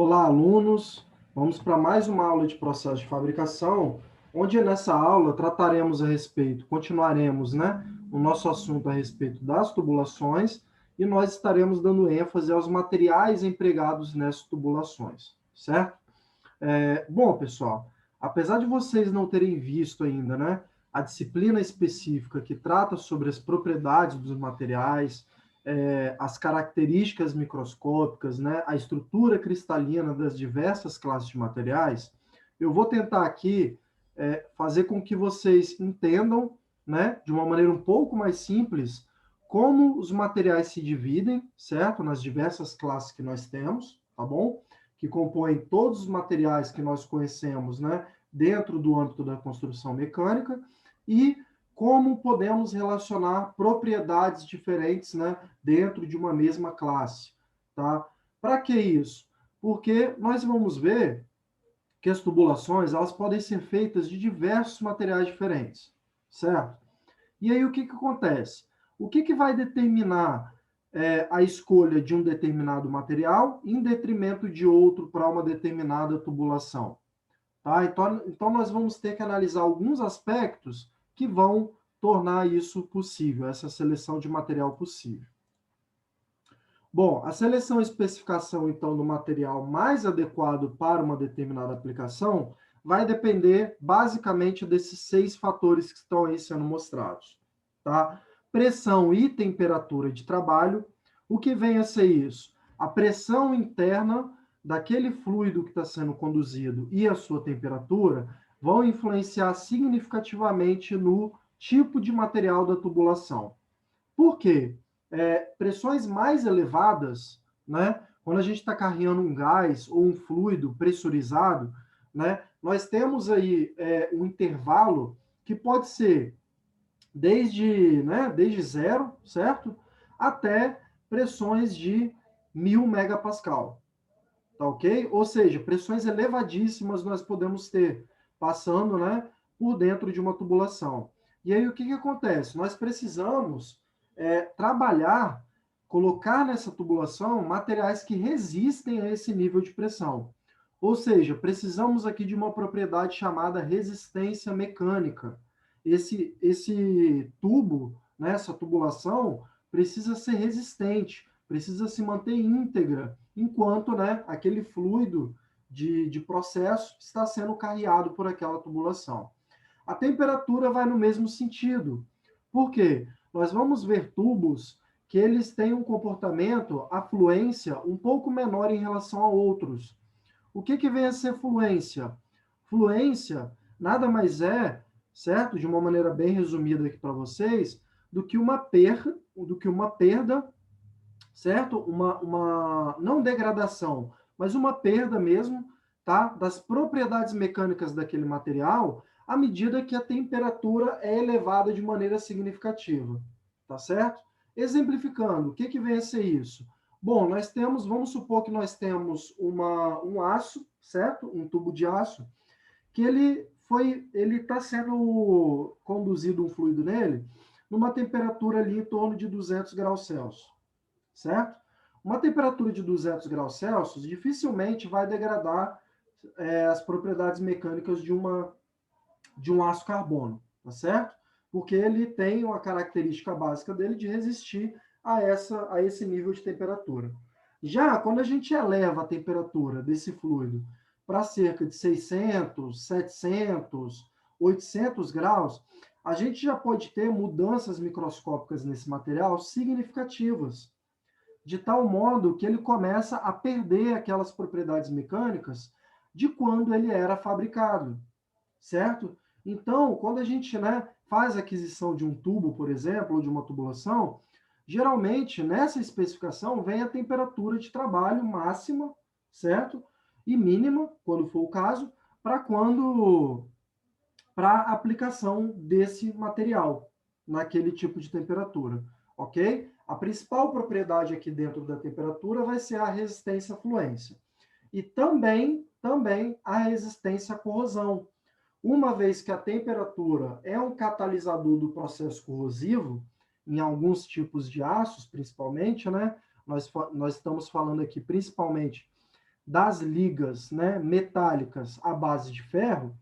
Olá, alunos! Vamos para mais uma aula de processo de fabricação, onde nessa aula trataremos a respeito, continuaremos, o nosso assunto a respeito das tubulações e nós estaremos dando ênfase aos materiais empregados nessas tubulações, certo? Bom, pessoal, apesar de vocês não terem visto ainda, a disciplina específica que trata sobre as propriedades dos materiais, as características microscópicas, a estrutura cristalina das diversas classes de materiais, eu vou tentar aqui fazer com que vocês entendam, de uma maneira um pouco mais simples, como os materiais se dividem, certo? Nas diversas classes que nós temos, tá bom? Que compõem todos os materiais que nós conhecemos, dentro do âmbito da construção mecânica, e como podemos relacionar propriedades diferentes, dentro de uma mesma classe, tá? Para que isso? Porque nós vamos ver que as tubulações, elas podem ser feitas de diversos materiais diferentes, certo? E aí o que acontece? O que vai determinar a escolha de um determinado material em detrimento de outro para uma determinada tubulação? Tá? Então, nós vamos ter que analisar alguns aspectos que vão tornar isso possível, essa seleção de material possível. Bom, a seleção e especificação, então, do material mais adequado para uma determinada aplicação vai depender, basicamente, desses 6 fatores que estão aí sendo mostrados. Tá? Pressão e temperatura de trabalho. O que vem a ser isso? A pressão interna daquele fluido que está sendo conduzido e a sua temperatura vão influenciar significativamente no tipo de material da tubulação. Por quê? Pressões mais elevadas, quando a gente está carregando um gás ou um fluido pressurizado, nós temos aí um intervalo que pode ser desde zero, certo? Até pressões de 1000 megapascal, tá ok? Ou seja, pressões elevadíssimas nós podemos ter passando, por dentro de uma tubulação. E aí o que acontece? Nós precisamos trabalhar, colocar nessa tubulação materiais que resistem a esse nível de pressão. Ou seja, precisamos aqui de uma propriedade chamada resistência mecânica. Esse tubo, essa tubulação, precisa ser resistente, precisa se manter íntegra, enquanto aquele fluido de processo está sendo carreado por aquela tubulação. A temperatura vai no mesmo sentido. Por quê? Nós vamos ver tubos que eles têm um comportamento, a fluência, um pouco menor em relação a outros. O que vem a ser fluência? Fluência nada mais é, certo? De uma maneira bem resumida aqui para vocês, do que uma perda, certo? Não degradação, mas uma perda mesmo, tá? Das propriedades mecânicas daquele material à medida que a temperatura é elevada de maneira significativa, tá certo? Exemplificando, o que vem a ser isso? Bom, vamos supor que nós temos um aço, certo? Um tubo de aço, que ele está sendo conduzido um fluido nele numa temperatura ali em torno de 200 graus Celsius, certo? Uma temperatura de 200 graus Celsius dificilmente vai degradar as propriedades mecânicas de um aço carbono, tá certo? Porque ele tem uma característica básica dele de resistir a esse nível de temperatura. Já quando a gente eleva a temperatura desse fluido para cerca de 600, 700, 800 graus, a gente já pode ter mudanças microscópicas nesse material significativas, de tal modo que ele começa a perder aquelas propriedades mecânicas de quando ele era fabricado, certo? Então, quando a gente faz a aquisição de um tubo, por exemplo, ou de uma tubulação, geralmente nessa especificação vem a temperatura de trabalho máxima, certo? E mínima, quando for o caso, para a aplicação desse material naquele tipo de temperatura, ok? A principal propriedade aqui dentro da temperatura vai ser a resistência à fluência. E também a resistência à corrosão. Uma vez que a temperatura é um catalisador do processo corrosivo, em alguns tipos de aços, principalmente, nós estamos falando aqui principalmente das ligas, né, metálicas à base de ferro,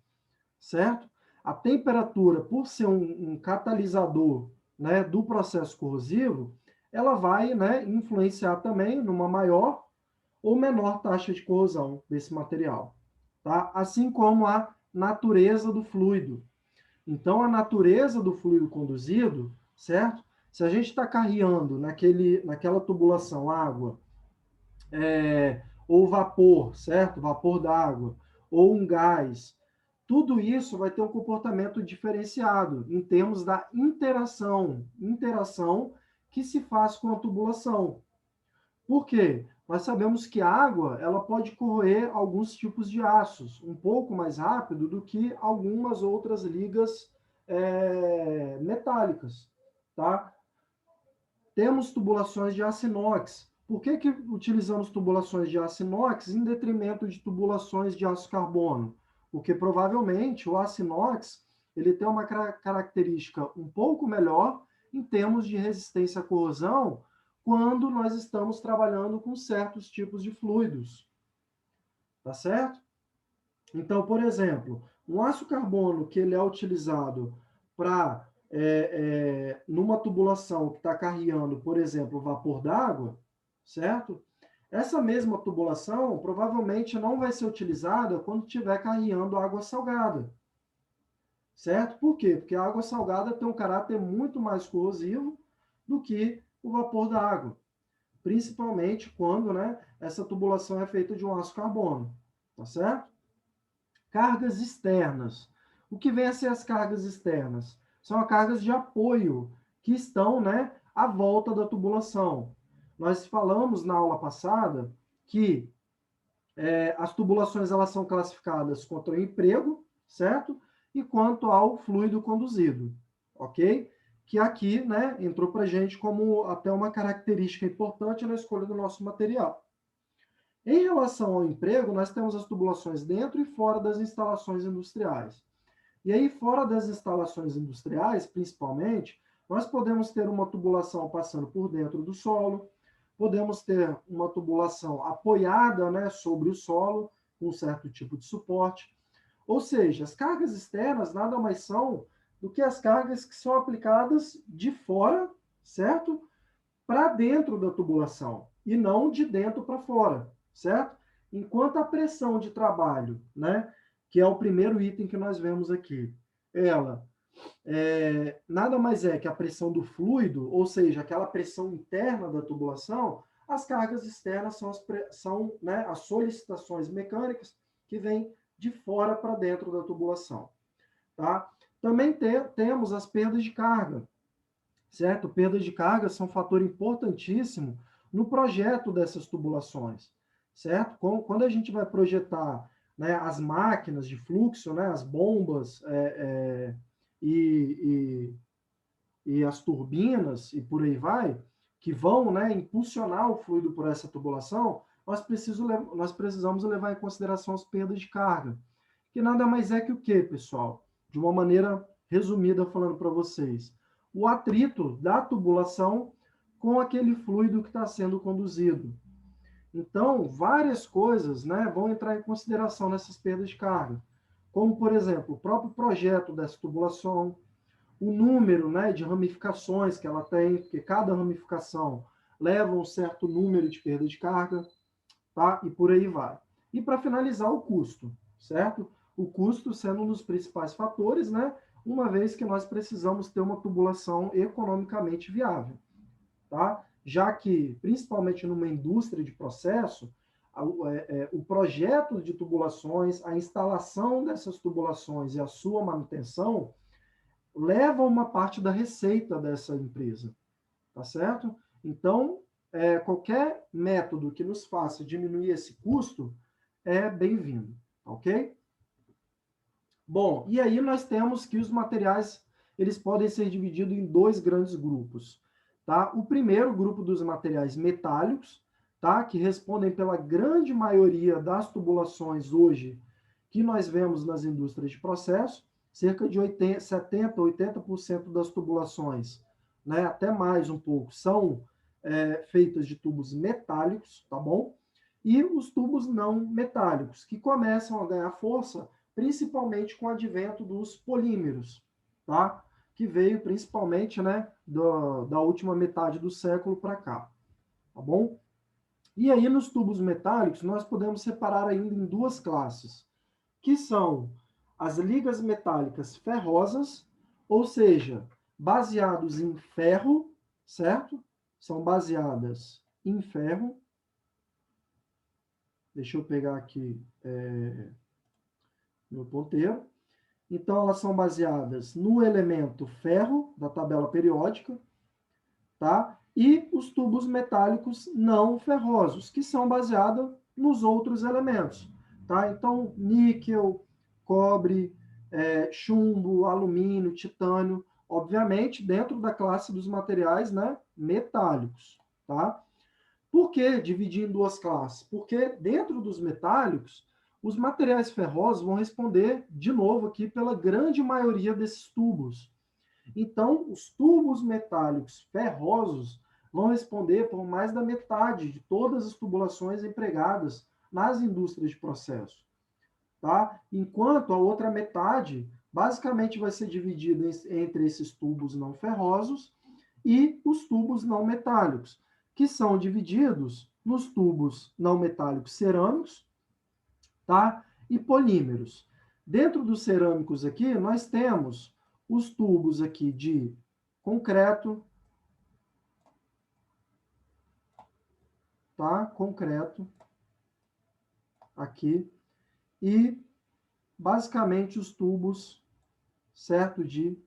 certo? A temperatura, por ser um catalisador, né, do processo corrosivo, ela vai, né, influenciar também numa maior ou menor taxa de corrosão desse material, tá? Assim como a natureza do fluido. Então, a natureza do fluido conduzido, certo? Se a gente está carreando naquela tubulação água, ou vapor, certo? Vapor d'água, ou um gás, tudo isso vai ter um comportamento diferenciado em termos da interação que se faz com a tubulação. Por quê? Nós sabemos que a água ela pode corroer alguns tipos de aços um pouco mais rápido do que algumas outras ligas metálicas, tá? Temos tubulações de aço inox. Por que utilizamos tubulações de aço inox em detrimento de tubulações de aço carbono? Porque provavelmente o aço inox ele tem uma característica um pouco melhor em termos de resistência à corrosão quando nós estamos trabalhando com certos tipos de fluidos. Tá certo? Então, por exemplo, um aço carbono que ele é utilizado para numa tubulação que está carreando, por exemplo, vapor d'água, certo? Essa mesma tubulação provavelmente não vai ser utilizada quando estiver carreando água salgada, certo? Por quê? Porque a água salgada tem um caráter muito mais corrosivo do que o vapor da água, principalmente quando, né, essa tubulação é feita de um aço carbono, tá certo? Cargas externas. O que vem a ser as cargas externas? São as cargas de apoio que estão, né, à volta da tubulação. Nós falamos na aula passada que as tubulações elas são classificadas quanto ao emprego, certo? E quanto ao fluido conduzido, ok? Que aqui, né, entrou para a gente como até uma característica importante na escolha do nosso material. Em relação ao emprego, nós temos as tubulações dentro e fora das instalações industriais. E aí, fora das instalações industriais, principalmente, nós podemos ter uma tubulação passando por dentro do solo, podemos ter uma tubulação apoiada, né, sobre o solo, com um certo tipo de suporte. Ou seja, as cargas externas nada mais são do que as cargas que são aplicadas de fora, certo? Para dentro da tubulação, e não de dentro para fora, certo? Enquanto a pressão de trabalho, né, que é o primeiro item que nós vemos aqui, ela nada mais é que a pressão do fluido, ou seja, aquela pressão interna da tubulação, as cargas externas são né, as solicitações mecânicas que vêm de fora para dentro da tubulação. Tá? Também temos as perdas de carga, certo? Perdas de carga são um fator importantíssimo no projeto dessas tubulações, certo? Quando a gente vai projetar, né, as máquinas de fluxo, né, as bombas e as turbinas e por aí vai, que vão, né, impulsionar o fluido por essa tubulação, nós precisamos levar em consideração as perdas de carga, que nada mais é que o quê, pessoal? De uma maneira resumida falando para vocês, o atrito da tubulação com aquele fluido que está sendo conduzido. Então, várias coisas, né, vão entrar em consideração nessas perdas de carga, como, por exemplo, o próprio projeto dessa tubulação, o número, né, de ramificações que ela tem, porque cada ramificação leva um certo número de perda de carga, tá? E por aí vai. E para finalizar, o custo, certo? O custo sendo um dos principais fatores, né? Uma vez que nós precisamos ter uma tubulação economicamente viável, tá? Já que, principalmente numa indústria de processo, o projeto de tubulações, a instalação dessas tubulações e a sua manutenção leva uma parte da receita dessa empresa, tá certo? Então, qualquer método que nos faça diminuir esse custo é bem-vindo, ok? Bom, e aí nós temos que os materiais, eles podem ser divididos em dois grandes grupos, tá? O primeiro grupo dos materiais metálicos, tá? Que respondem pela grande maioria das tubulações hoje que nós vemos nas indústrias de processo, cerca de 70%, 80% das tubulações, até mais um pouco, são feitas de tubos metálicos, tá bom? e os tubos não metálicos, que começam a ganhar força principalmente com o advento dos polímeros, tá? Que veio principalmente, né, da última metade do século para cá, tá bom? E aí, nos tubos metálicos, nós podemos separar ainda em duas classes, que são as ligas metálicas ferrosas, ou seja, baseados em ferro, certo? São baseadas em ferro. Deixa eu pegar aqui meu ponteiro. Então, elas são baseadas no elemento ferro da tabela periódica, tá? E os tubos metálicos não ferrosos, que são baseados nos outros elementos, tá? Então, níquel, cobre, chumbo, alumínio, titânio, obviamente dentro da classe dos materiais, né, metálicos, tá? Por que dividir em duas classes? Porque dentro dos metálicos, os materiais ferrosos vão responder, de novo aqui, pela grande maioria desses tubos. Então, os tubos metálicos ferrosos vão responder por mais da metade de todas as tubulações empregadas nas indústrias de processo, tá? Enquanto a outra metade basicamente vai ser dividida entre esses tubos não ferrosos e os tubos não metálicos, que são divididos nos tubos não metálicos cerâmicos, tá? E polímeros. Dentro dos cerâmicos aqui, nós temos os tubos aqui de concreto, tá? Concreto, aqui, e basicamente os tubos, certo, de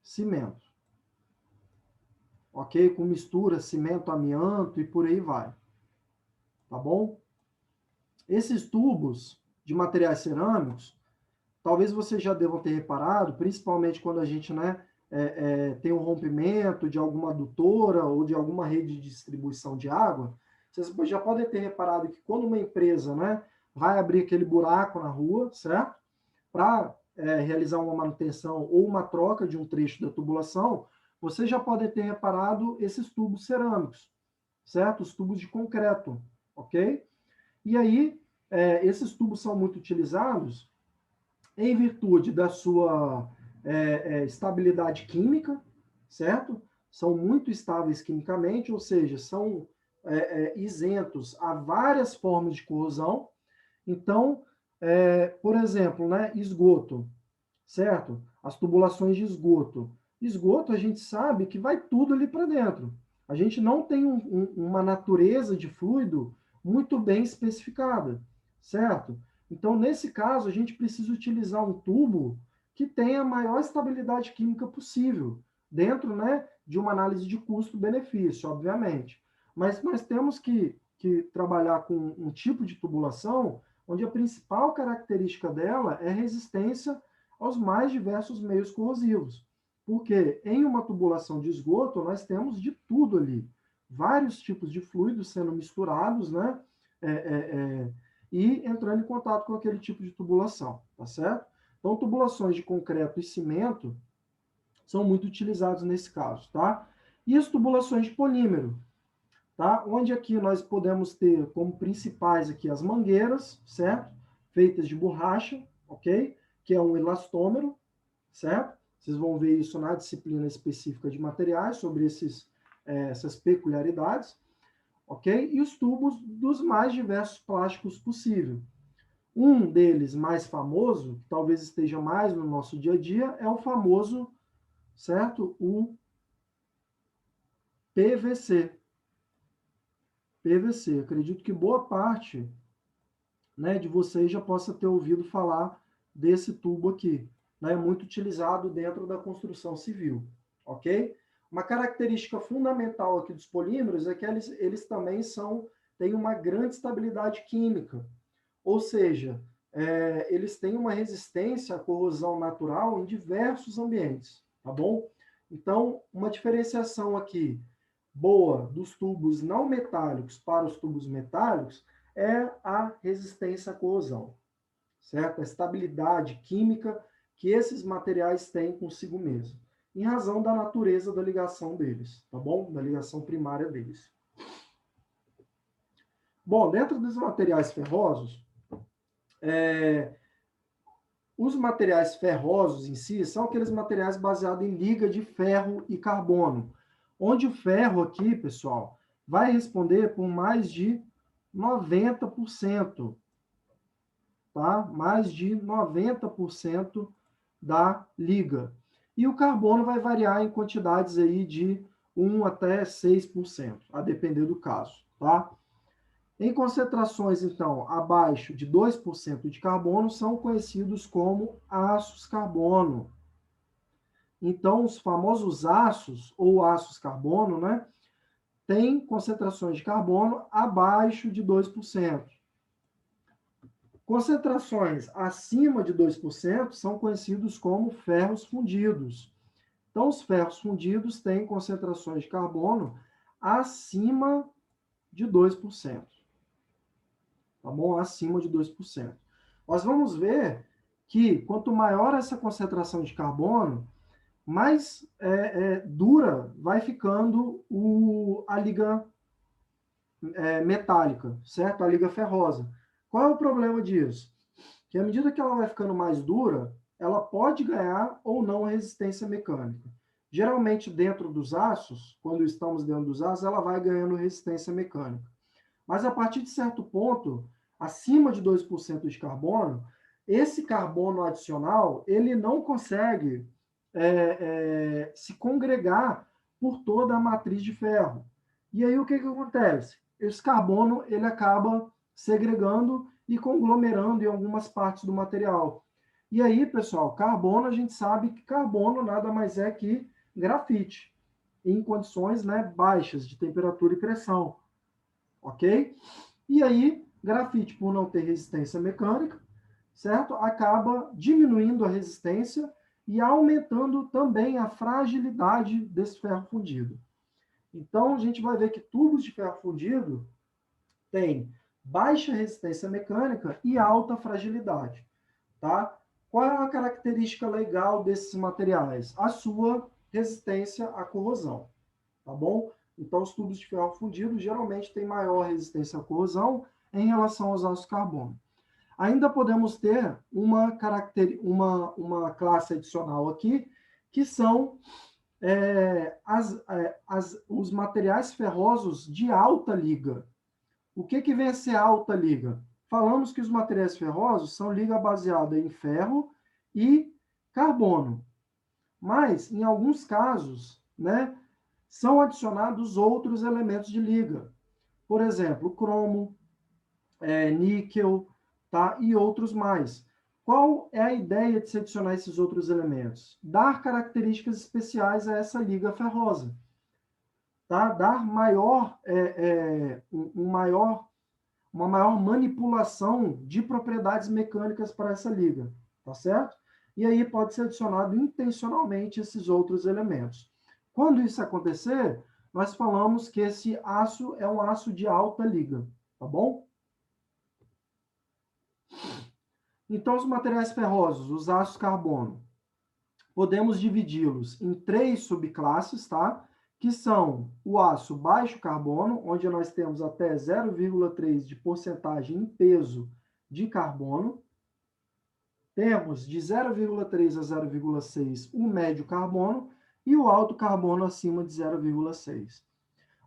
cimento, ok? Com mistura cimento, amianto e por aí vai, tá bom? Esses tubos de materiais cerâmicos, talvez vocês já devam ter reparado, principalmente quando a gente, né, tem um rompimento de alguma adutora ou de alguma rede de distribuição de água, vocês já podem ter reparado que quando uma empresa, né, vai abrir aquele buraco na rua, certo? Para realizar uma manutenção ou uma troca de um trecho da tubulação, vocês já podem ter reparado esses tubos cerâmicos, certo? Os tubos de concreto, ok? E aí, esses tubos são muito utilizados em virtude da sua estabilidade química, certo? São muito estáveis quimicamente, ou seja, são isentos a várias formas de corrosão. Então, por exemplo, né, esgoto, certo? As tubulações de esgoto. Esgoto, a gente sabe que vai tudo ali para dentro. A gente não tem uma natureza de fluido muito bem especificada, certo? Então, nesse caso, a gente precisa utilizar um tubo que tenha a maior estabilidade química possível, dentro, né, de uma análise de custo-benefício, obviamente. Mas nós temos que trabalhar com um tipo de tubulação onde a principal característica dela é resistência aos mais diversos meios corrosivos. Porque em uma tubulação de esgoto, nós temos de tudo ali. Vários tipos de fluidos sendo misturados, né? E entrando em contato com aquele tipo de tubulação, tá certo? Então, tubulações de concreto e cimento são muito utilizados nesse caso, tá? E as tubulações de polímero, tá? Onde aqui nós podemos ter como principais aqui as mangueiras, certo? Feitas de borracha, ok? Que é um elastômero, certo? Vocês vão ver isso na disciplina específica de materiais, sobre essas peculiaridades, ok? E os tubos dos mais diversos plásticos possível. Um deles mais famoso, que talvez esteja mais no nosso dia a dia, é o famoso, certo? O PVC. PVC. Acredito que boa parte, né, de vocês já possa ter ouvido falar desse tubo aqui, né, muito utilizado dentro da construção civil, ok? Uma característica fundamental aqui dos polímeros é que eles também têm uma grande estabilidade química, ou seja, eles têm uma resistência à corrosão natural em diversos ambientes, tá bom? Então, uma diferenciação aqui boa dos tubos não metálicos para os tubos metálicos é a resistência à corrosão, certo? A estabilidade química que esses materiais têm consigo mesmo, em razão da natureza da ligação deles, tá bom? Da ligação primária deles. Bom, dentro dos materiais ferrosos, os materiais ferrosos em si são aqueles materiais baseados em liga de ferro e carbono, onde o ferro aqui, pessoal, vai responder por mais de 90%, tá? Mais de 90% da liga. E o carbono vai variar em quantidades aí de 1 até 6%, a depender do caso, tá? Em concentrações, então, abaixo de 2% de carbono, são conhecidos como aços carbono. Então, os famosos aços, ou aços carbono, né, têm concentrações de carbono abaixo de 2%. Concentrações acima de 2% são conhecidos como ferros fundidos. Então, os ferros fundidos têm concentrações de carbono acima de 2%. Tá bom? Acima de 2%. Nós vamos ver que quanto maior essa concentração de carbono, mais dura vai ficando a liga metálica, certo? A liga ferrosa. Qual é o problema disso? Que à medida que ela vai ficando mais dura, ela pode ganhar ou não a resistência mecânica. Geralmente, dentro dos aços, quando estamos dentro dos aços, ela vai ganhando resistência mecânica. Mas a partir de certo ponto, acima de 2% de carbono, esse carbono adicional, ele não consegue se congregar por toda a matriz de ferro. E aí o que acontece? Esse carbono ele acaba segregando e conglomerando em algumas partes do material. E aí, pessoal, carbono, a gente sabe que carbono nada mais é que grafite, em condições, né, baixas de temperatura e pressão. Ok? E aí, grafite, por não ter resistência mecânica, certo? Acaba diminuindo a resistência e aumentando também a fragilidade desse ferro fundido. Então, a gente vai ver que tubos de ferro fundido têm baixa resistência mecânica e alta fragilidade, tá? Qual é a característica legal desses materiais? A sua resistência à corrosão, tá bom? Então, os tubos de ferro fundido geralmente têm maior resistência à corrosão em relação aos aços carbono. Ainda podemos ter uma classe adicional aqui, que são os materiais ferrosos de alta liga. O que vem a ser alta liga? Falamos que os materiais ferrosos são liga baseada em ferro e carbono. Mas, em alguns casos, né, são adicionados outros elementos de liga. Por exemplo, cromo, níquel, tá? E outros mais. Qual é a ideia de se adicionar esses outros elementos? Dar características especiais a essa liga ferrosa. Tá? Dar uma maior manipulação de propriedades mecânicas para essa liga. Tá certo? E aí pode ser adicionado intencionalmente esses outros elementos. Quando isso acontecer, nós falamos que esse aço é um aço de alta liga. Tá bom? Então, os materiais ferrosos, os aços carbono, podemos dividi-los em 3 subclasses, tá? Que são o aço baixo carbono, onde nós temos até 0,3 de porcentagem em peso de carbono. Temos de 0,3 a 0,6 o médio carbono e o alto carbono acima de 0,6.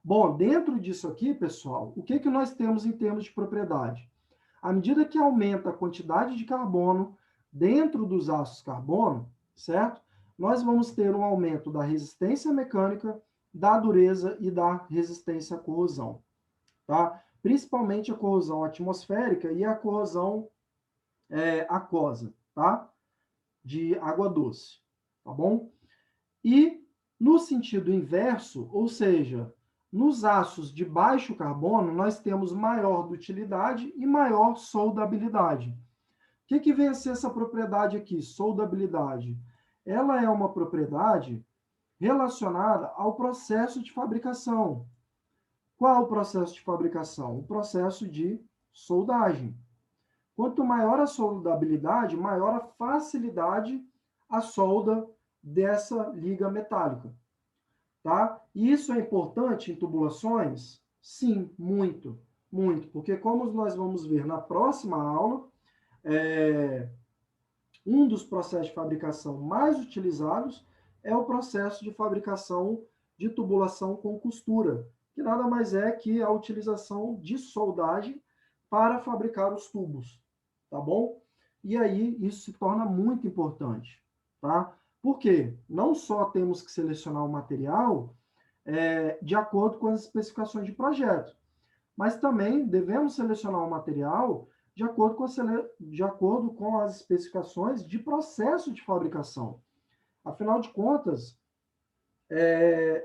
Bom, dentro disso aqui, pessoal, o que nós temos em termos de propriedade? À medida que aumenta a quantidade de carbono dentro dos aços carbono, certo? Nós vamos ter um aumento da resistência mecânica, da dureza e da resistência à corrosão, tá? Principalmente a corrosão atmosférica e a corrosão aquosa, tá? De água doce, tá bom? E no sentido inverso, ou seja, nos aços de baixo carbono, nós temos maior dutilidade e maior soldabilidade. O que vem a ser essa propriedade aqui, soldabilidade? Ela é uma propriedade relacionada ao processo de fabricação. Qual é o processo de fabricação? O processo de soldagem. Quanto maior a soldabilidade, maior a facilidade a solda dessa liga metálica. Tá? E isso é importante em tubulações? Sim, muito. muito, porque como nós vamos ver na próxima aula, um dos processos de fabricação mais utilizados é o processo de fabricação de tubulação com costura, que nada mais é que a utilização de soldagem para fabricar os tubos, tá bom? E aí isso se torna muito importante, tá? Por quê? Não só temos que selecionar o material de acordo com as especificações de projeto, mas também devemos selecionar o material de acordo com as especificações de processo de fabricação. Afinal de contas,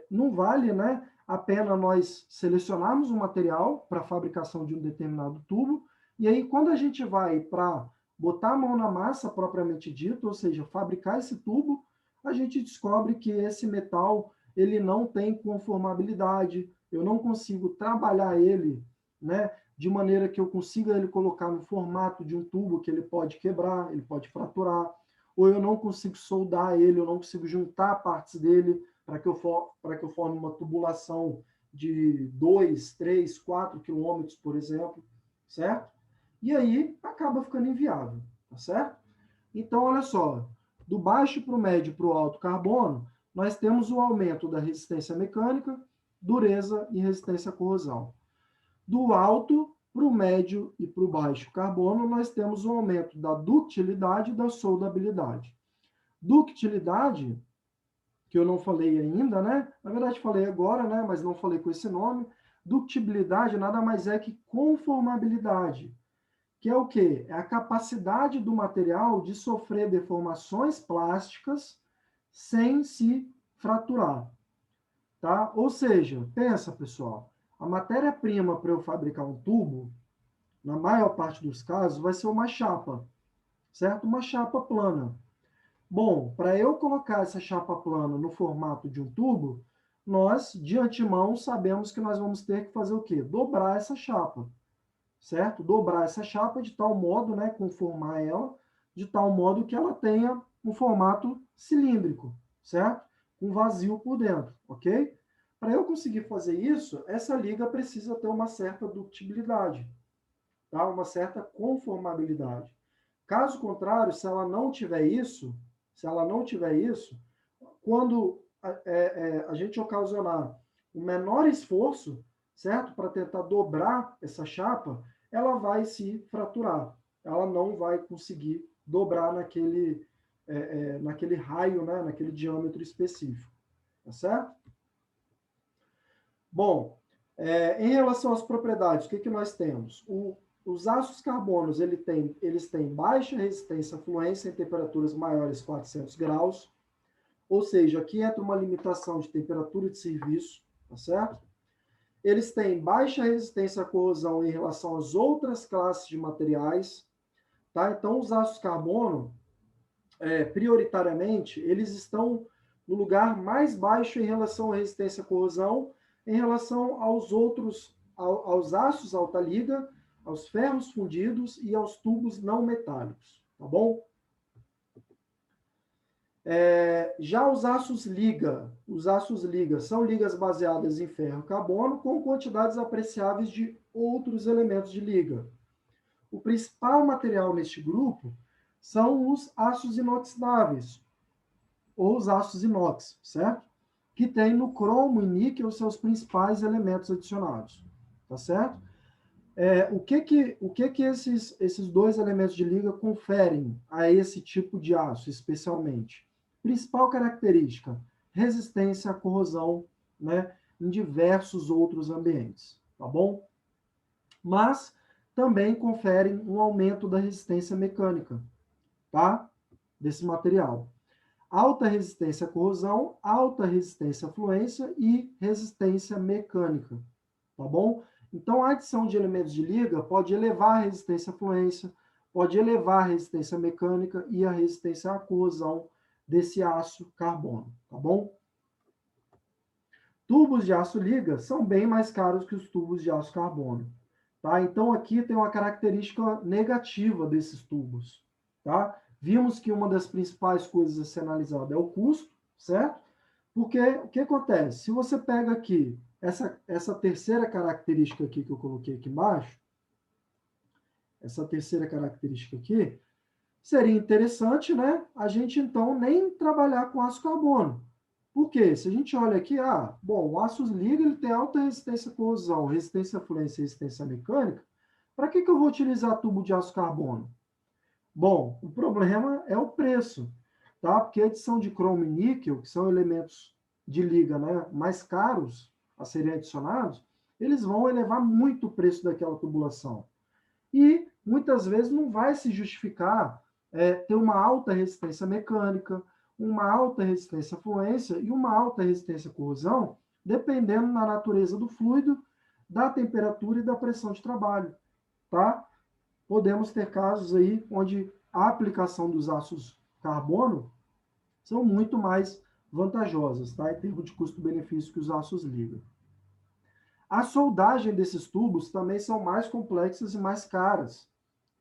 não vale, né, a pena nós selecionarmos um material para a fabricação de um determinado tubo, e aí quando a gente vai para botar a mão na massa propriamente dito, ou seja, fabricar esse tubo, a gente descobre que esse metal ele não tem conformabilidade, eu não consigo trabalhar ele, né, de maneira que eu consiga ele colocar no formato de um tubo que ele pode quebrar, ele pode fraturar, ou eu não consigo soldar ele, eu não consigo juntar partes dele para que eu forme uma tubulação de 2, 3, 4 quilômetros, por exemplo, certo? E aí acaba ficando inviável, tá certo? Então, olha só, do baixo para o médio para o alto carbono, nós temos o aumento da resistência mecânica, dureza e resistência à corrosão. Do alto para o médio e para o baixo carbono, nós temos o aumento da ductilidade e da soldabilidade. Ductilidade, que eu não falei ainda, né? Na verdade, falei agora, né? Mas não falei com esse nome. Ductibilidade nada mais é que conformabilidade, que é o quê? É a capacidade do material de sofrer deformações plásticas sem se fraturar, tá? Ou seja, pensa, pessoal, a matéria-prima para eu fabricar um tubo, na maior parte dos casos, vai ser uma chapa, certo? Uma chapa plana. Bom, para eu colocar essa chapa plana no formato de um tubo, nós, de antemão, sabemos que nós vamos ter que fazer o quê? Dobrar essa chapa, certo? Dobrar essa chapa de tal modo, né, conformar ela, de tal modo que ela tenha um formato cilíndrico, certo? Com vazio por dentro, ok? Para eu conseguir fazer isso, essa liga precisa ter uma certa ductibilidade, tá? Uma certa conformabilidade. Caso contrário, se ela não tiver isso, quando a gente ocasionar o menor esforço, certo? Para tentar dobrar essa chapa, ela vai se fraturar. Ela não vai conseguir dobrar naquele raio, né? Naquele diâmetro específico. Tá certo? Bom, em relação às propriedades, o que nós temos? Os ácidos carbonos eles têm baixa resistência à fluência em temperaturas maiores de 400 graus, ou seja, aqui entra uma limitação de temperatura de serviço, tá certo? Eles têm baixa resistência à corrosão em relação às outras classes de materiais, tá? Então, os ácidos carbono, prioritariamente, eles estão no lugar mais baixo em relação à resistência à corrosão, em relação aos aços alta liga, aos ferros fundidos e aos tubos não metálicos, tá bom? Já os aços liga são ligas baseadas em ferro e carbono com quantidades apreciáveis de outros elementos de liga. O principal material neste grupo são os aços inoxidáveis, ou os aços inox, certo? Que tem no cromo e níquel seus principais elementos adicionados, tá certo? O que esses dois elementos de liga conferem a esse tipo de aço, especialmente? Principal característica, resistência à corrosão, né, em diversos outros ambientes, tá bom? Mas também conferem um aumento da resistência mecânica, tá? Desse material. Alta resistência à corrosão, alta resistência à fluência e resistência mecânica, tá bom? Então, a adição de elementos de liga pode elevar a resistência à fluência, pode elevar a resistência mecânica e a resistência à corrosão desse aço carbono, tá bom? Tubos de aço liga são bem mais caros que os tubos de aço carbono, tá? Então, aqui tem uma característica negativa desses tubos, tá? Vimos que uma das principais coisas a ser analisada é o custo, certo? Porque o que acontece? Se você pega aqui essa terceira característica aqui que eu coloquei aqui embaixo, essa terceira característica aqui, seria interessante, né, a gente então nem trabalhar com aço carbono. Por quê? Se a gente olha aqui, bom, o aço liga, ele tem alta resistência à corrosão, resistência à fluência e resistência mecânica. Para que eu vou utilizar tubo de aço carbono? Bom, o problema é o preço, tá? Porque a adição de cromo e níquel, que são elementos de liga, né, mais caros a serem adicionados, eles vão elevar muito o preço daquela tubulação. E muitas vezes não vai se justificar ter uma alta resistência mecânica, uma alta resistência à fluência e uma alta resistência à corrosão, dependendo da natureza do fluido, da temperatura e da pressão de trabalho, tá? Podemos ter casos aí onde a aplicação dos ácidos carbono são muito mais vantajosas, tá? Em termos de custo-benefício que os aços liga. A soldagem desses tubos também são mais complexas e mais caras,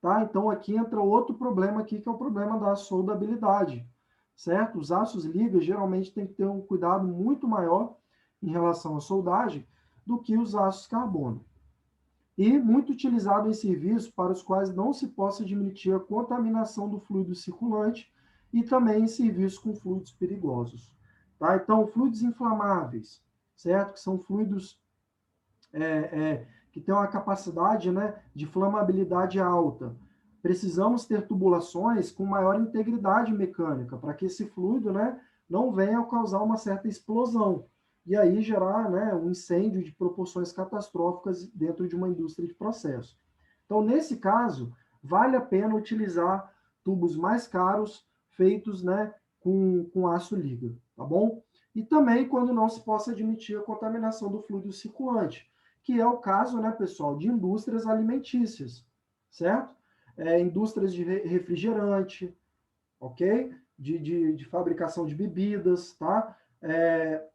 tá? Então aqui entra outro problema aqui, que é o problema da soldabilidade, certo? Os aços liga geralmente tem que ter um cuidado muito maior em relação à soldagem do que os aços carbono. E muito utilizado em serviços para os quais não se possa admitir a contaminação do fluido circulante e também em serviços com fluidos perigosos, tá? Então, fluidos inflamáveis, certo? Que são fluidos que têm uma capacidade, né, de flamabilidade alta. Precisamos ter tubulações com maior integridade mecânica, para que esse fluido, né, não venha a causar uma certa explosão, e aí gerar, né, um incêndio de proporções catastróficas dentro de uma indústria de processo. Então, nesse caso, vale a pena utilizar tubos mais caros, feitos, né, com aço liga, tá bom? E também quando não se possa admitir a contaminação do fluido circulante, que é o caso, né, pessoal, de indústrias alimentícias, certo? Indústrias de refrigerante, ok? De fabricação de bebidas, tá?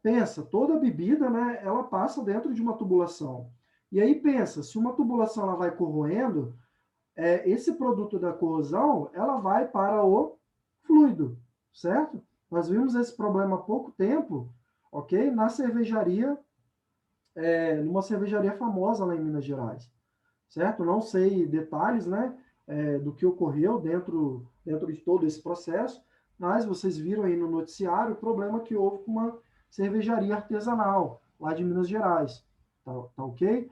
Pensa, toda bebida, né, ela passa dentro de uma tubulação. E aí pensa, se uma tubulação ela vai corroendo, esse produto da corrosão, ela vai para o fluido, certo? Nós vimos esse problema há pouco tempo, ok? Na cervejaria, numa cervejaria famosa lá em Minas Gerais, certo? Não sei detalhes, né, do que ocorreu dentro de todo esse processo, mas vocês viram aí no noticiário o problema que houve com uma cervejaria artesanal lá de Minas Gerais, tá ok?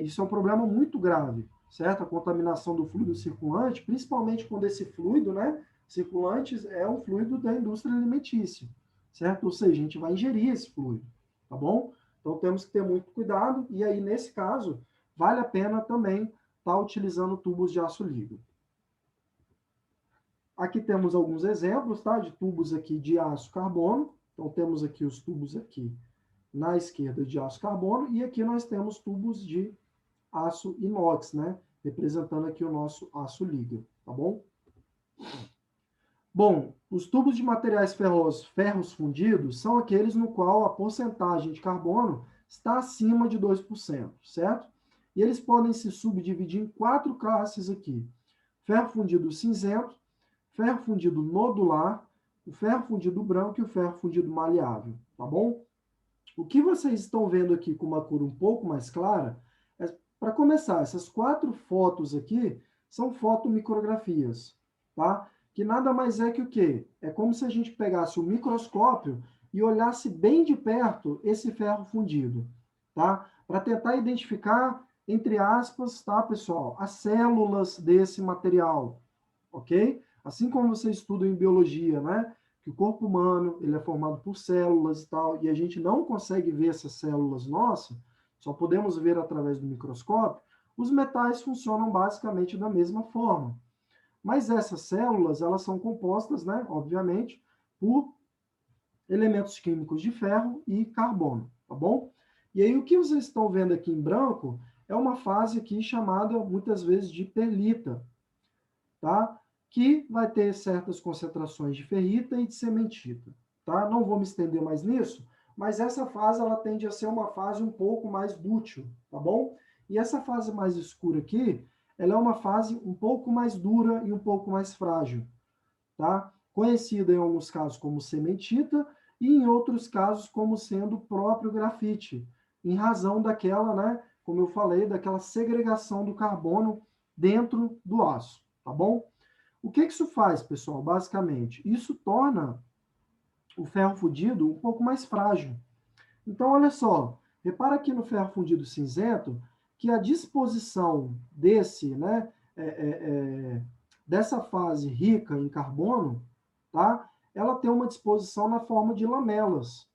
Isso é um problema muito grave, certo? A contaminação do fluido circulante, principalmente quando esse fluido, né, circulante é um fluido da indústria alimentícia, certo? Ou seja, a gente vai ingerir esse fluido, tá bom? Então temos que ter muito cuidado, e aí nesse caso, vale a pena também estar utilizando tubos de aço liga. Aqui temos alguns exemplos, tá, de tubos aqui de aço carbono. Então temos aqui os tubos aqui na esquerda de aço carbono, e aqui nós temos tubos de aço inox, né, representando aqui o nosso aço liga, tá bom? Bom, os tubos de materiais ferros fundidos são aqueles no qual a porcentagem de carbono está acima de 2%, certo? E eles podem se subdividir em 4 classes aqui: ferro fundido cinzento, ferro fundido nodular, o ferro fundido branco e o ferro fundido maleável, tá bom? O que vocês estão vendo aqui com uma cor um pouco mais clara, para começar, essas 4 fotos aqui são fotomicrografias, tá? Que nada mais é que o quê? É como se a gente pegasse o microscópio e olhasse bem de perto esse ferro fundido, tá? Para tentar identificar, entre aspas, tá, pessoal, as células desse material, ok? Assim como você estuda em biologia, né? Que o corpo humano ele é formado por células e tal, e a gente não consegue ver essas células nossas, só podemos ver através do microscópio. Os metais funcionam basicamente da mesma forma. Mas essas células, elas são compostas, né, obviamente, por elementos químicos de ferro e carbono, tá bom? E aí o que vocês estão vendo aqui em branco é uma fase aqui chamada, muitas vezes, de perlita, tá? Que vai ter certas concentrações de ferrita e de cementita, tá? Não vou me estender mais nisso, mas essa fase ela tende a ser uma fase um pouco mais dúctil, tá bom? E essa fase mais escura aqui, ela é uma fase um pouco mais dura e um pouco mais frágil, tá? Conhecida em alguns casos como cementita e em outros casos como sendo o próprio grafite. em razão daquela, né, como eu falei, daquela segregação do carbono dentro do aço, tá bom? O que isso faz, pessoal? Basicamente, isso torna o ferro fundido um pouco mais frágil. Então, olha só, repara aqui no ferro fundido cinzento que a disposição desse, né, dessa fase rica em carbono, tá? Ela tem uma disposição na forma de lamelas,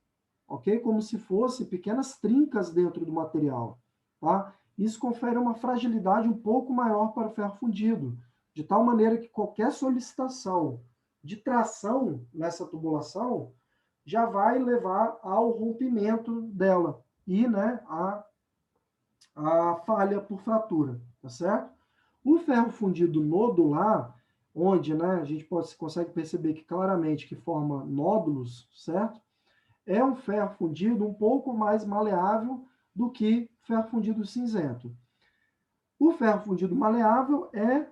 ok? Como se fosse pequenas trincas dentro do material, tá? Isso confere uma fragilidade um pouco maior para o ferro fundido, de tal maneira que qualquer solicitação de tração nessa tubulação já vai levar ao rompimento dela e, né, a falha por fratura, tá certo? O ferro fundido nodular, onde, né, a gente consegue perceber que claramente que forma nódulos, certo? É um ferro fundido um pouco mais maleável do que ferro fundido cinzento. O ferro fundido maleável é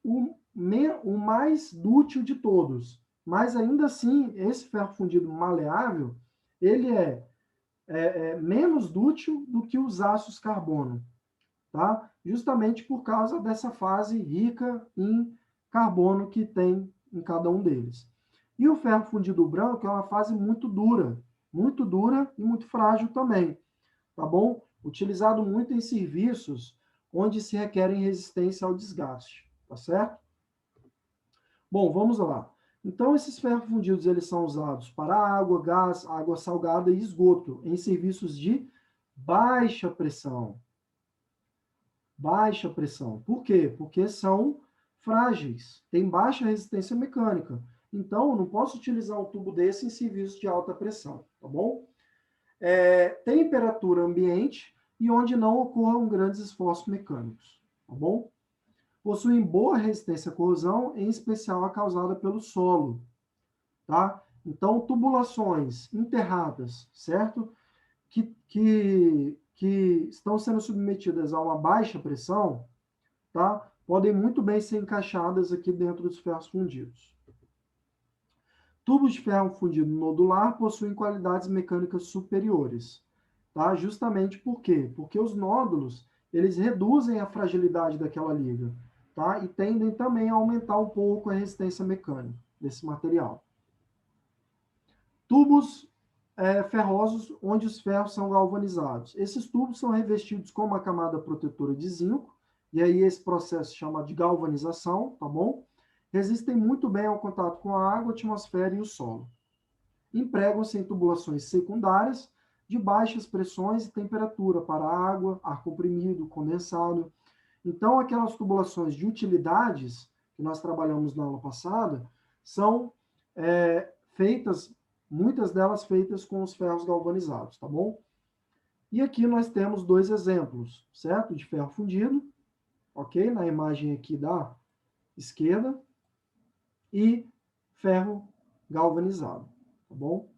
o mais dútil de todos, mas ainda assim, esse ferro fundido maleável, ele é menos dútil do que os aços carbono, tá? Justamente por causa dessa fase rica em carbono que tem em cada um deles. E o ferro fundido branco é uma fase muito dura e muito frágil também, tá bom? Utilizado muito em serviços onde se requerem resistência ao desgaste, tá certo? Bom, vamos lá. Então, esses ferros fundidos, eles são usados para água, gás, água salgada e esgoto, em serviços de baixa pressão. Baixa pressão. Por quê? Porque são frágeis, têm baixa resistência mecânica. Então, eu não posso utilizar um tubo desse em serviços de alta pressão, tá bom? Temperatura ambiente e onde não ocorram grandes esforços mecânicos, tá bom? Possuem boa resistência à corrosão, em especial a causada pelo solo, tá? Então, tubulações enterradas, certo? Que estão sendo submetidas a uma baixa pressão, tá? Podem muito bem ser encaixadas aqui dentro dos ferros fundidos. Tubos de ferro fundido nodular possuem qualidades mecânicas superiores, tá? Justamente por quê? Porque os nódulos, eles reduzem a fragilidade daquela liga, tá? E tendem também a aumentar um pouco a resistência mecânica desse material. Tubos ferrosos, onde os ferros são galvanizados. Esses tubos são revestidos com uma camada protetora de zinco, e aí esse processo chama de galvanização, tá bom? Resistem muito bem ao contato com a água, a atmosfera e o solo. Empregam-se em tubulações secundárias de baixas pressões e temperatura para água, ar comprimido, condensado. Então, aquelas tubulações de utilidades que nós trabalhamos na aula passada são feitas, muitas delas feitas com os ferros galvanizados, tá bom? E aqui nós temos dois exemplos, certo? De ferro fundido, ok? Na imagem aqui da esquerda, e ferro galvanizado, tá bom?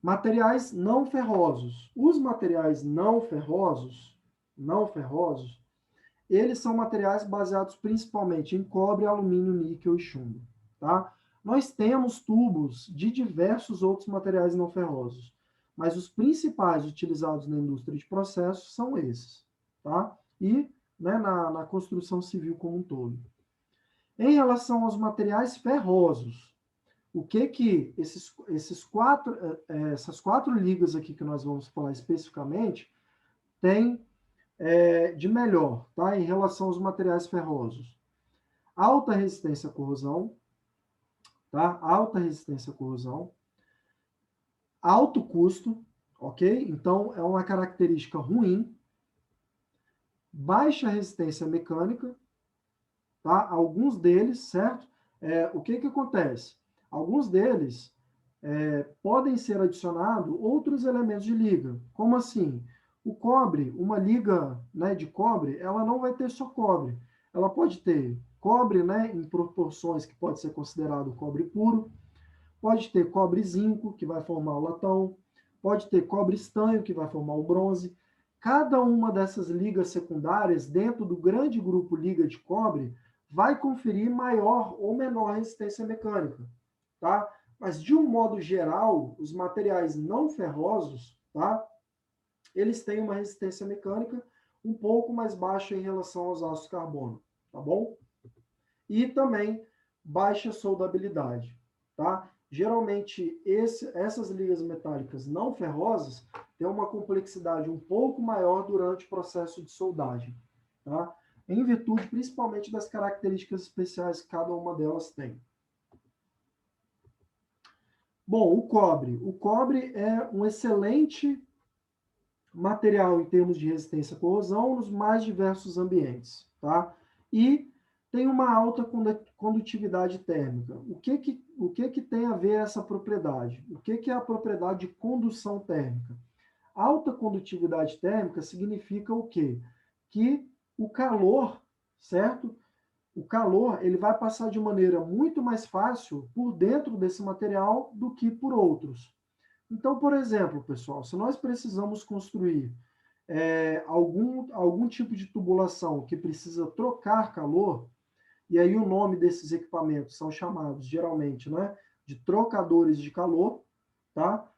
Materiais não ferrosos. Os materiais não ferrosos, eles são materiais baseados principalmente em cobre, alumínio, níquel e chumbo, tá? Nós temos tubos de diversos outros materiais não ferrosos, mas os principais utilizados na indústria de processos são esses, tá? E, né, na construção civil como um todo. Em relação aos materiais ferrosos, o que essas quatro ligas aqui que nós vamos falar especificamente têm de melhor, tá? Em relação aos materiais ferrosos? Alta resistência à corrosão, tá? Alta resistência à corrosão. Alto custo, ok? Então, é uma característica ruim. Baixa resistência mecânica, tá? Alguns deles, certo? O que acontece? Alguns deles podem ser adicionados outros elementos de liga. Como assim? O cobre, uma liga, né, de cobre, ela não vai ter só cobre. Ela pode ter cobre, né, em proporções que pode ser considerado cobre puro. Pode ter cobre zinco, que vai formar o latão. Pode ter cobre estanho, que vai formar o bronze. Cada uma dessas ligas secundárias, dentro do grande grupo liga de cobre, vai conferir maior ou menor resistência mecânica, tá? Mas, de um modo geral, os materiais não ferrosos, tá? Eles têm uma resistência mecânica um pouco mais baixa em relação aos aços carbono, tá bom? E também baixa soldabilidade, tá? Geralmente, essas ligas metálicas não ferrosas têm uma complexidade um pouco maior durante o processo de soldagem, tá? Em virtude principalmente das características especiais que cada uma delas tem. Bom, o cobre. O cobre é um excelente material em termos de resistência à corrosão nos mais diversos ambientes, tá? E tem uma alta condutividade térmica. O que tem a ver essa propriedade? O que é a propriedade de condução térmica? Alta condutividade térmica significa o quê? Que o calor, certo? O calor ele vai passar de maneira muito mais fácil por dentro desse material do que por outros. Então, por exemplo, pessoal, se nós precisamos construir algum tipo de tubulação que precisa trocar calor, e aí o nome desses equipamentos são chamados, geralmente, né, de trocadores de calor, tá?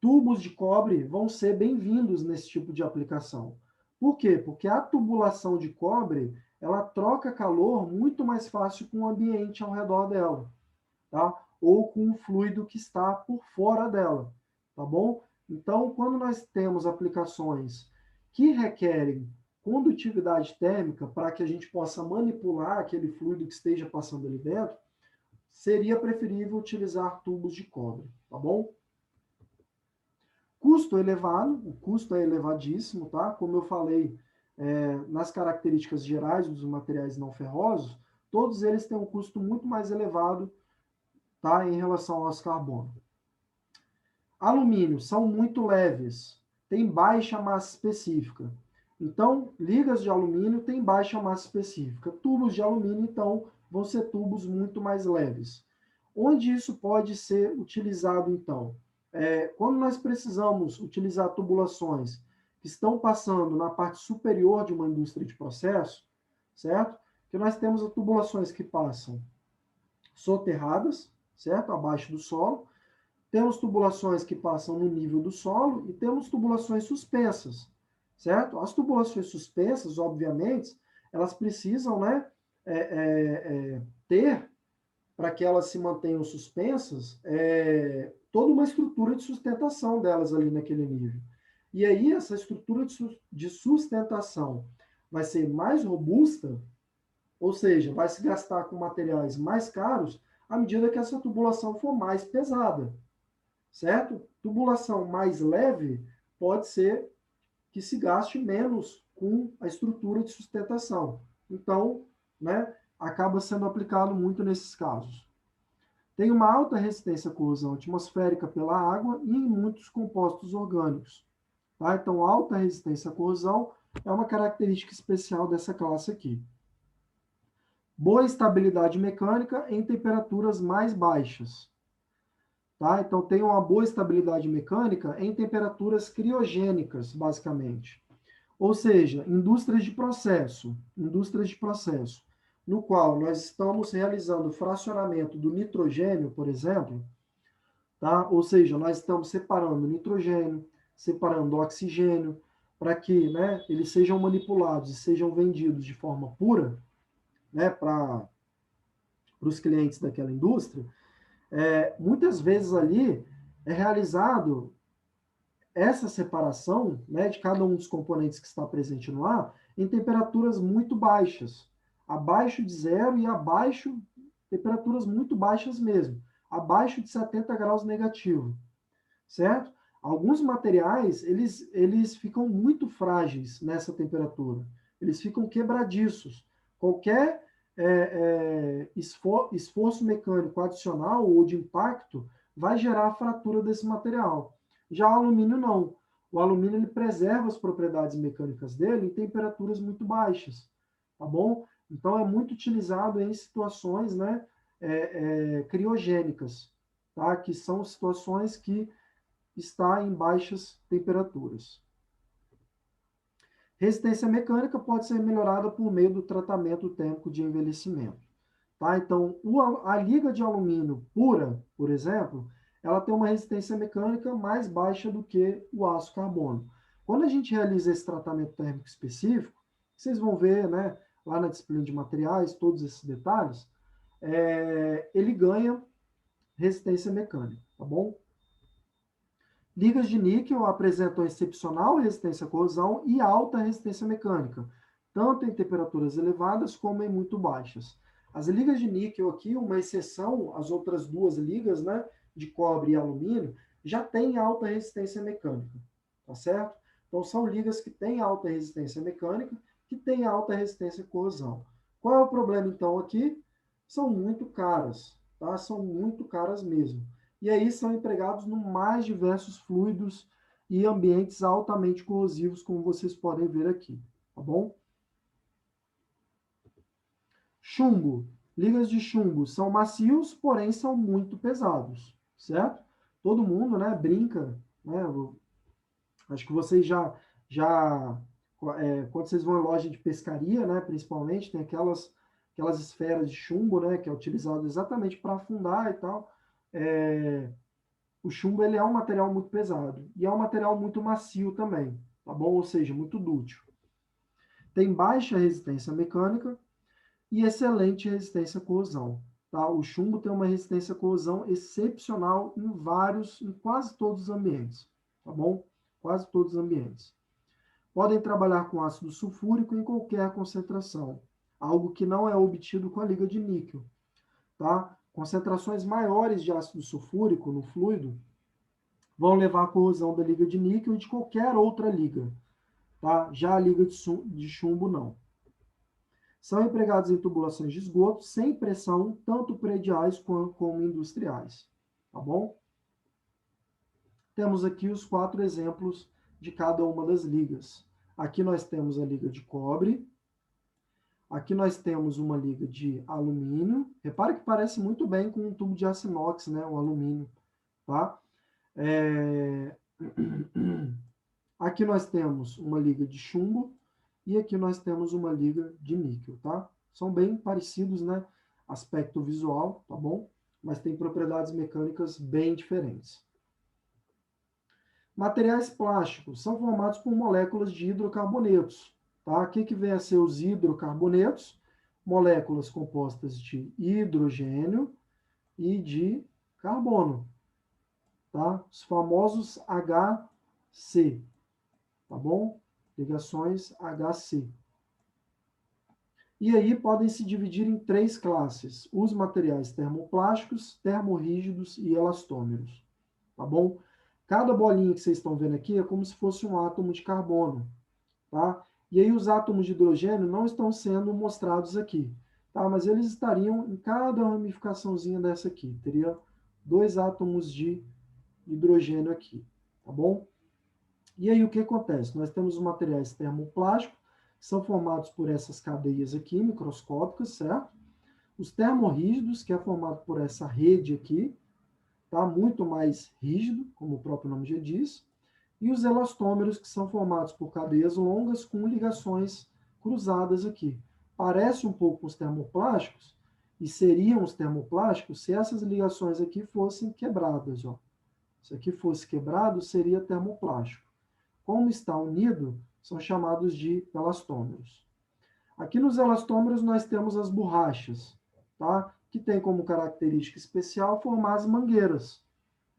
Tubos de cobre vão ser bem-vindos nesse tipo de aplicação. Por quê? Porque a tubulação de cobre, ela troca calor muito mais fácil com o ambiente ao redor dela, tá? Ou com o fluido que está por fora dela, tá bom? Então, quando nós temos aplicações que requerem condutividade térmica para que a gente possa manipular aquele fluido que esteja passando ali dentro, seria preferível utilizar tubos de cobre, tá bom? Custo elevado, o custo é elevadíssimo, tá? Como eu falei, nas características gerais dos materiais não ferrosos, todos eles têm um custo muito mais elevado, tá, em relação ao carbono. Alumínio, são muito leves, tem baixa massa específica. Então, ligas de alumínio têm baixa massa específica. Tubos de alumínio, então, vão ser tubos muito mais leves. Onde isso pode ser utilizado, então? Quando nós precisamos utilizar tubulações que estão passando na parte superior de uma indústria de processo, certo? Que nós temos as tubulações que passam soterradas, certo? Abaixo do solo. Temos tubulações que passam no nível do solo e temos tubulações suspensas, certo? As tubulações suspensas, obviamente, elas precisam, né, ter, para que elas se mantenham suspensas, toda uma estrutura de sustentação delas ali naquele nível. E aí, essa estrutura de sustentação vai ser mais robusta, ou seja, vai se gastar com materiais mais caros à medida que essa tubulação for mais pesada, certo? Tubulação mais leve pode ser que se gaste menos com a estrutura de sustentação. Então, né, acaba sendo aplicado muito nesses casos. Tem uma alta resistência à corrosão atmosférica pela água e em muitos compostos orgânicos. Tá? Então, alta resistência à corrosão é uma característica especial dessa classe aqui. Boa estabilidade mecânica em temperaturas mais baixas. Tá? Então, tem uma boa estabilidade mecânica em temperaturas criogênicas, basicamente. Ou seja, indústrias de processo, no qual nós estamos realizando fracionamento do nitrogênio, por exemplo, tá? Ou seja, nós estamos separando nitrogênio, separando oxigênio, para que, né, eles sejam manipulados e sejam vendidos de forma pura, né, para os clientes daquela indústria. Muitas vezes ali é realizado essa separação, né, de cada um dos componentes que está presente no ar em temperaturas muito baixas, abaixo de zero e abaixo, temperaturas muito baixas mesmo, abaixo de 70 graus negativo, certo? Alguns materiais, eles ficam muito frágeis nessa temperatura, eles ficam quebradiços. Qualquer esforço mecânico adicional ou de impacto vai gerar a fratura desse material. Já o alumínio não. O alumínio ele preserva as propriedades mecânicas dele em temperaturas muito baixas, tá bom? Então é muito utilizado em situações, né, criogênicas, tá? Que são situações que está em baixas temperaturas. Resistência mecânica pode ser melhorada por meio do tratamento térmico de envelhecimento. Tá? Então, a liga de alumínio pura, por exemplo, ela tem uma resistência mecânica mais baixa do que o aço carbono. Quando a gente realiza esse tratamento térmico específico, vocês vão ver, né, lá na disciplina de materiais, todos esses detalhes, ele ganha resistência mecânica, tá bom? Ligas de níquel apresentam excepcional resistência à corrosão e alta resistência mecânica, tanto em temperaturas elevadas como em muito baixas. As ligas de níquel aqui, uma exceção, as outras duas ligas, né, de cobre e alumínio, já têm alta resistência mecânica, tá certo? Então, são ligas que têm alta resistência mecânica, que têm alta resistência à corrosão. Qual é o problema, então, aqui? São muito caras, tá? São muito caras mesmo. E aí são empregados no mais diversos fluidos e ambientes altamente corrosivos, como vocês podem ver aqui, tá bom? Chumbo. Ligas de chumbo são macios, porém são muito pesados, certo? Todo mundo, né, brinca, né? Acho que vocês quando vocês vão em loja de pescaria, né, principalmente, tem aquelas esferas de chumbo, né, que é utilizado exatamente para afundar e tal. O chumbo ele é um material muito pesado e é um material muito macio também, tá bom? Ou seja, muito dúctil. Tem baixa resistência mecânica e excelente resistência à corrosão. Tá? O chumbo tem uma resistência à corrosão excepcional em quase todos os ambientes, tá bom? Quase todos os ambientes. Podem trabalhar com ácido sulfúrico em qualquer concentração, algo que não é obtido com a liga de níquel, tá? Concentrações maiores de ácido sulfúrico no fluido vão levar à corrosão da liga de níquel e de qualquer outra liga, tá? Já a liga de chumbo não. São empregados em tubulações de esgoto sem pressão, tanto prediais como industriais, tá bom? Temos aqui os 4 exemplos de cada uma das ligas. Aqui nós temos a liga de cobre, aqui nós temos uma liga de alumínio. Repare que parece muito bem com um tubo de aço inox, né? O alumínio, tá? Aqui nós temos uma liga de chumbo e aqui nós temos uma liga de níquel, tá? São bem parecidos, né? Aspecto visual, tá bom? Mas tem propriedades mecânicas bem diferentes. Materiais plásticos são formados por moléculas de hidrocarbonetos, tá? O que vem a ser os hidrocarbonetos? Moléculas compostas de hidrogênio e de carbono, tá? Os famosos HC, tá bom? Ligações HC. E aí podem se dividir em 3 classes: os materiais termoplásticos, termorrígidos e elastômeros, tá bom? Cada bolinha que vocês estão vendo aqui é como se fosse um átomo de carbono, tá? E aí os átomos de hidrogênio não estão sendo mostrados aqui, tá? Mas eles estariam em cada ramificaçãozinha dessa aqui. Teria 2 átomos de hidrogênio aqui, tá bom? E aí o que acontece? Nós temos os materiais termoplásticos, que são formados por essas cadeias aqui, microscópicas, certo? Os termorrígidos, que é formado por essa rede aqui, tá? Muito mais rígido, como o próprio nome já diz. E os elastômeros, que são formados por cadeias longas com ligações cruzadas aqui. Parece um pouco com os termoplásticos, e seriam os termoplásticos se essas ligações aqui fossem quebradas, ó. Se aqui fosse quebrado, seria termoplástico. Como está unido, são chamados de elastômeros. Aqui nos elastômeros nós temos as borrachas, tá? Que tem como característica especial formar as mangueiras,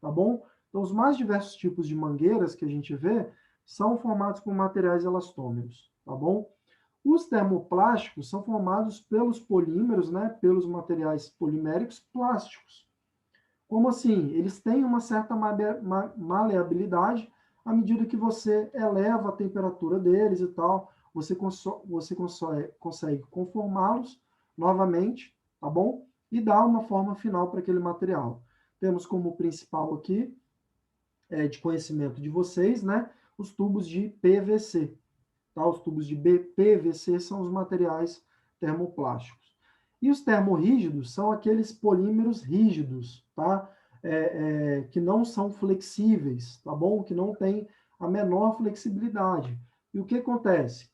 tá bom? Então, os mais diversos tipos de mangueiras que a gente vê são formados por materiais elastômeros, tá bom? Os termoplásticos são formados pelos polímeros, né? Pelos materiais poliméricos plásticos. Como assim? Eles têm uma certa maleabilidade à medida que você eleva a temperatura deles e tal, você consegue conformá-los novamente, tá bom? E dar uma forma final para aquele material. Temos como principal aqui, de conhecimento de vocês, né, os tubos de PVC. Tá? Os tubos de PVC são os materiais termoplásticos. E os termorrígidos são aqueles polímeros rígidos, tá? Que não são flexíveis, tá bom? Que não tem a menor flexibilidade. E o que acontece?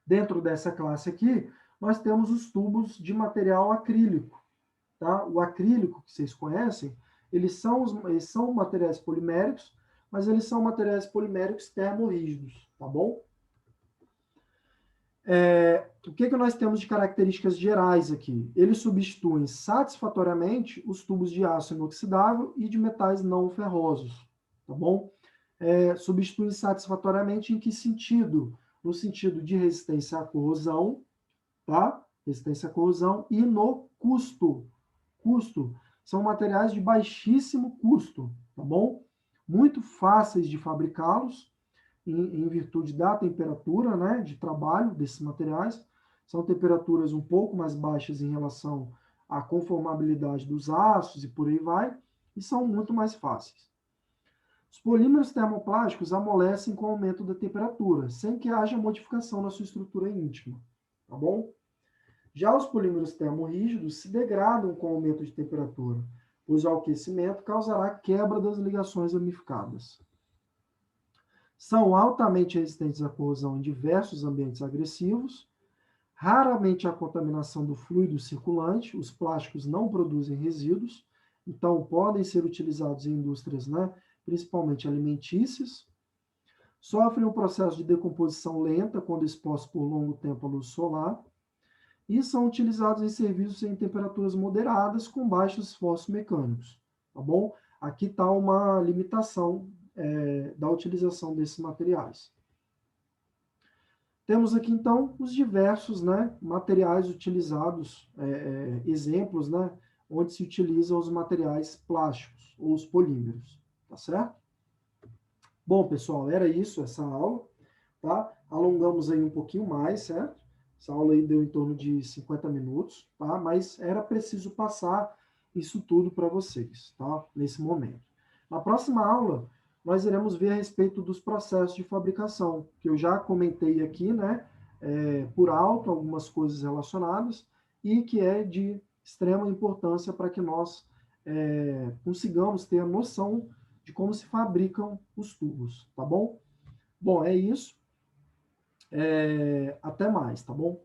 Dentro dessa classe aqui, nós temos os tubos de material acrílico, tá? O acrílico, que vocês conhecem, eles são materiais poliméricos, mas eles são materiais poliméricos termorrígidos, tá bom? O que nós temos de características gerais aqui? Eles substituem satisfatoriamente os tubos de aço inoxidável e de metais não ferrosos, tá bom? Substituem satisfatoriamente em que sentido? No sentido de resistência à corrosão, tá? Resistência à corrosão e no custo. Custo. São materiais de baixíssimo custo, tá bom? Muito fáceis de fabricá-los, em virtude da temperatura, né, de trabalho desses materiais. São temperaturas um pouco mais baixas em relação à conformabilidade dos aços e por aí vai, e são muito mais fáceis. Os polímeros termoplásticos amolecem com o aumento da temperatura, sem que haja modificação na sua estrutura íntima, tá bom? Já os polímeros termorrígidos se degradam com o aumento de temperatura, pois o aquecimento causará quebra das ligações ramificadas. São altamente resistentes à corrosão em diversos ambientes agressivos, raramente há contaminação do fluido circulante, os plásticos não produzem resíduos, então podem ser utilizados em indústrias, né, principalmente alimentícias. Sofrem um processo de decomposição lenta quando expostos por longo tempo à luz solar e são utilizados em serviços em temperaturas moderadas com baixos esforços mecânicos, tá bom? Aqui está uma limitação da utilização desses materiais. Temos aqui, então, os diversos, né, materiais utilizados, exemplos, né, onde se utilizam os materiais plásticos, ou os polímeros, tá certo? Bom, pessoal, era isso, essa aula, tá? Alongamos aí um pouquinho mais, certo? Essa aula aí deu em torno de 50 minutos, tá? Mas era preciso passar isso tudo para vocês, tá? Nesse momento. Na próxima aula, nós iremos ver a respeito dos processos de fabricação, que eu já comentei aqui, né? Por alto, algumas coisas relacionadas, e que é de extrema importância para que nós consigamos ter a noção de como se fabricam os tubos, tá bom? Bom, é isso. Até mais, tá bom?